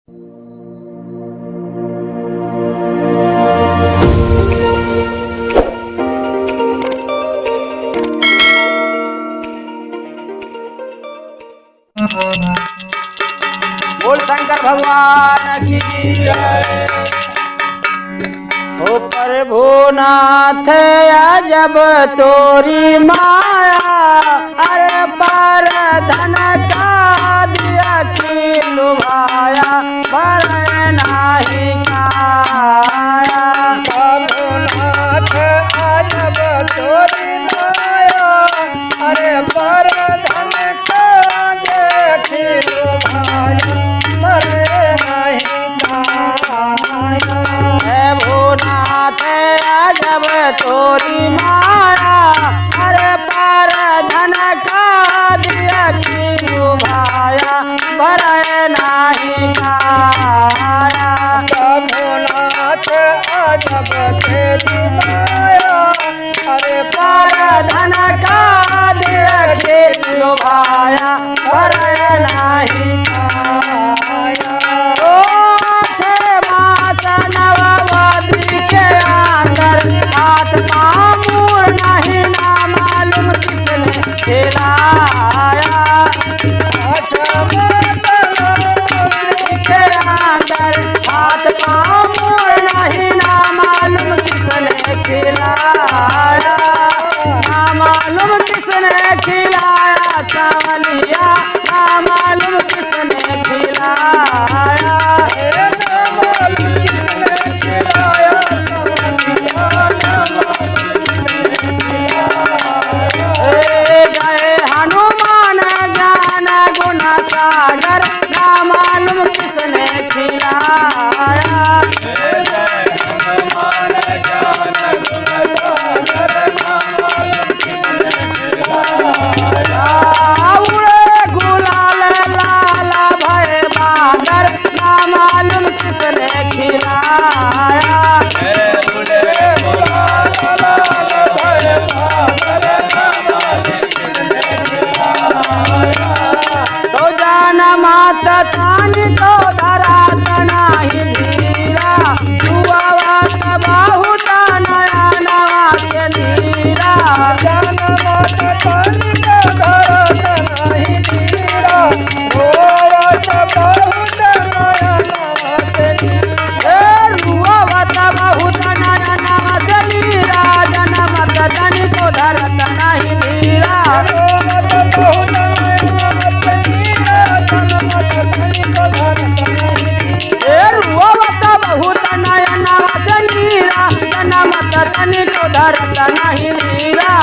बोल शंकर भगवान की जय। ओ प्रभुनाथ जब तोरी माया, अरे पर धन का दिया की लुभाया, पर नाही काया। प्रभुनाथ जब तोरी माया, अरे पर धन का दिया की लुभाया, पर नाही काया। हे भोनाथ जब तोरी माया, अरे पर धन का दिया की लुभाया, पर नाही काया। प्रभुनाथ जब तेरी माया, अरे पर धन का दिया की लुभाया, पर नाही काया। ओठे मास नववधि के अंदर, आत्मा मूर नहीं ना मालूम किसने खिलाया। के अंदर आत्मा मूर नहीं ना मालूम किसने खिलाया, ना मालूम किसने खिलाया सावलिया, ना मालूम किसने खिलाया। जय हनुमान ज्ञान गुण सागर, ना मालूम किसने खिलाया। उड़े गुलाल लाल भय बादर, ना मालूम किसने खिलाया। तो जान मात तानी तो धरा नाही धीरा, दुआवत बहुत नया नवा से नीरा। रुआवत बहुत नया नवा से नीरा, जनमत तनी तो धरत नाही धीरा। रुआवत बहुत नया नवा से नीरा, जनमत तनी तो धरत नाही धीरा।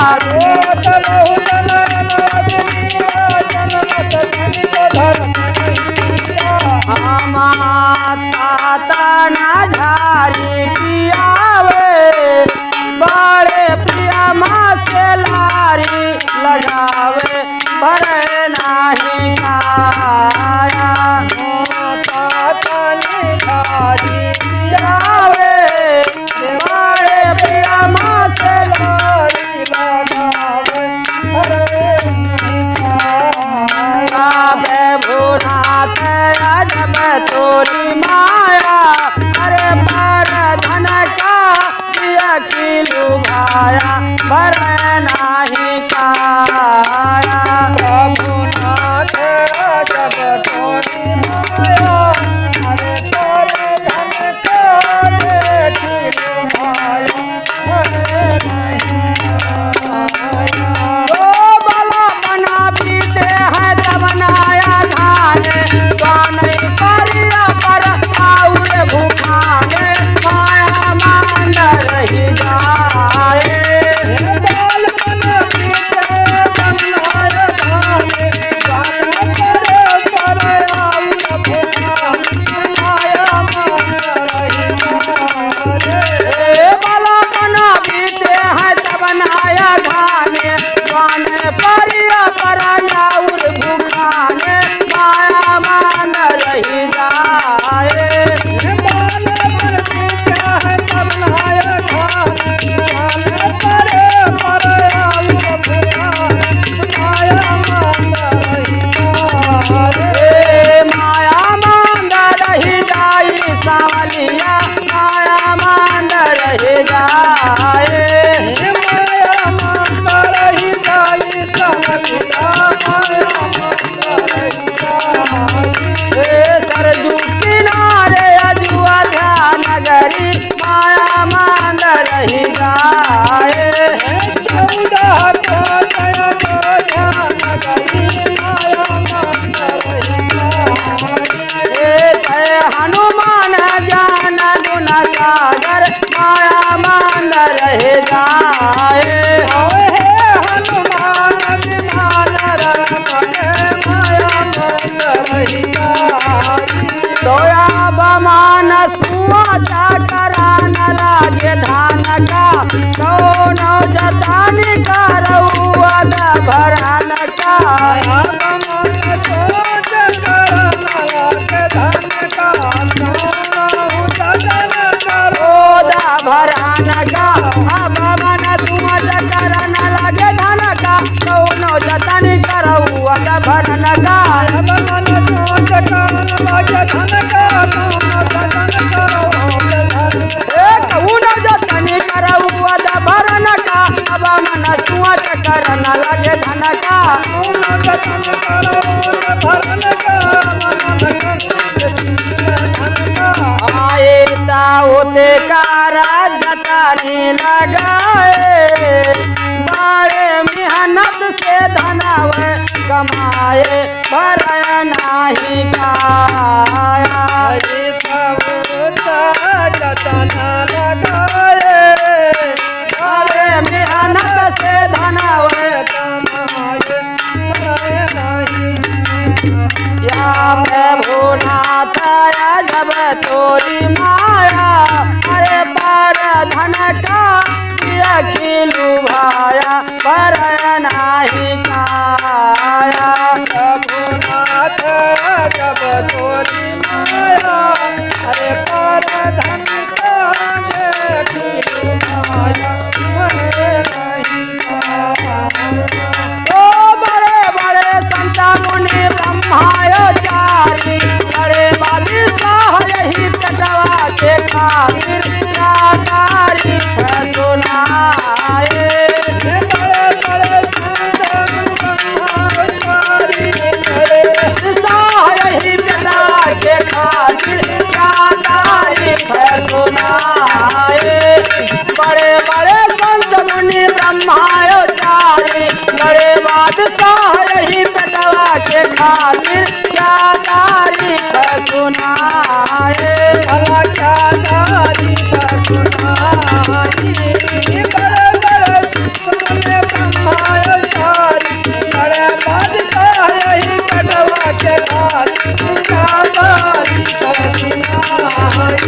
माता ना झारी पियावे, बड़े प्रिया माँ से लारी लगावे, पर नाही काया। पियावे बड़े प्रिया माँ से लारी लगावे, तोया बमान सुआचा करा न लागे धान का कौनो जतानी करौआ द भरान का भरान का अब मन सुआच करा न लागे धान का कौनो जतानी करौआ द भरान का कौनो जतनी करौआ द भरान का अब मन सुआच करा न लागे धान का आए होते कारा जतानी लगाए बड़े मेहनत से धनव कमाए पर नाही काया बड़े मेहनत से धनव या मैं भूनाथ जब तोरी माया अरे पर धन का खिलू भाया पर नाही काया भूनाथ जब तोरी माया अरे पर धन का खिलू भाया बड़े बड़े संत मुनि ब्रह्माचारी अरे बादशाह यही कटवा के खातिर क्या तारीफ सुनाए बड़े बड़े संत ब्रह्माचारी बादशाह यही कटवा के खातिर क्या तारीफ सुनाए बड़े बड़े संत मुनि ब्रह्माचारी बड़े बादशाह यही कटवा के खातिर क्या तारीफ सुनाए भला क्या तारीफ सुनाई बड़े बड़े संत ब्रह्माचारी बड़े बादशाह यही कटवा के खातिर क्या तारीफ सुनाई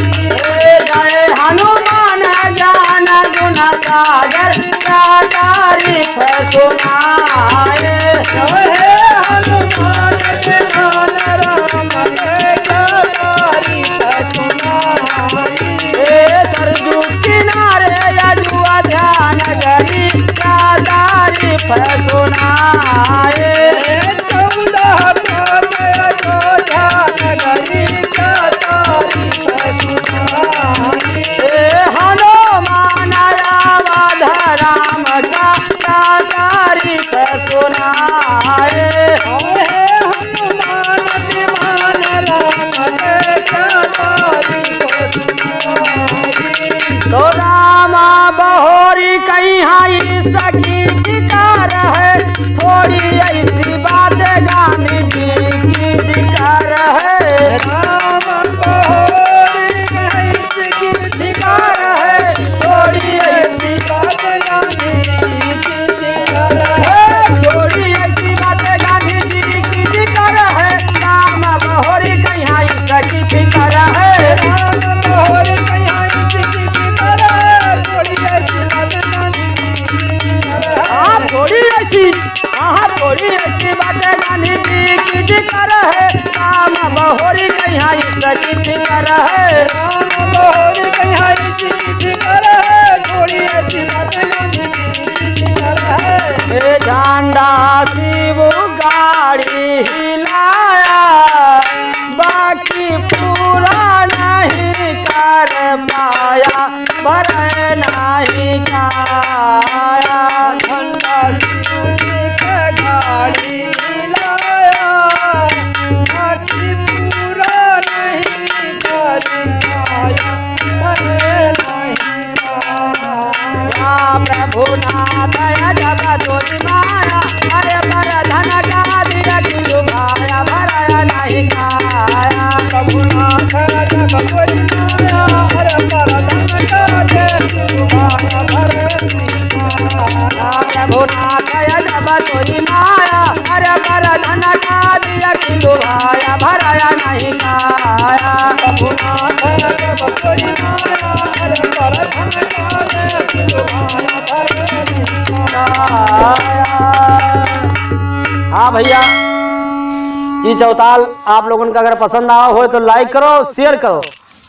जय हनुमान ज्ञान गुण सागर क्या तारीफ सुनाए हे हनुमान के नाम राम के क्या तारीफ सुनाई सरजू किनारे यजुआ ध्यान गरी क्या तारीफ सुनाए 14 कोस अयोध्या नगरी क्या तारीफ सुनाई हनुमान अवध राम का क्या तारीफ सुनाए हे हनुमान विमान राम के क्या तारीफ सुनाई तो रामा बहोरी कहीं हाई सकी टिकार है थोड़ी ऐसी बात गांधी जी की जिक्र है राम बहोरी कहीं की टिकार है थोड़ी ऐसी बात गांधी जी की जिक्र है थोड़ी ऐसी बात गांधी जी की जिक्र है राम बहोरी कहीं हाई सकी टिकार है राम बहोरी कहीं की जिक्र थोड़ी ऐसी बात गांधी जी की जिक्र हाँ थोड़ी ऐसी बातें गांधी जी की जिक्र है राम बहोरी कहीं सकी फिक्र है राम बहोरी कहीं की जिक्र थोड़ी ऐसी बात गांधी जी की जिक्र ए झंडा शिव गाड़ी हिलाया बाकी पूरा नहीं कर पाया भर नहीं काया ठंडा शिवजी के गाड़ी लाया बाकी पूरा नहीं कर रघुनाथ जब कोई माया अरे परधन काले सुभान हाँ भैया, ये चौताल आप लोगों का अगर पसंद आया हो तो लाइक करो, शेयर करो।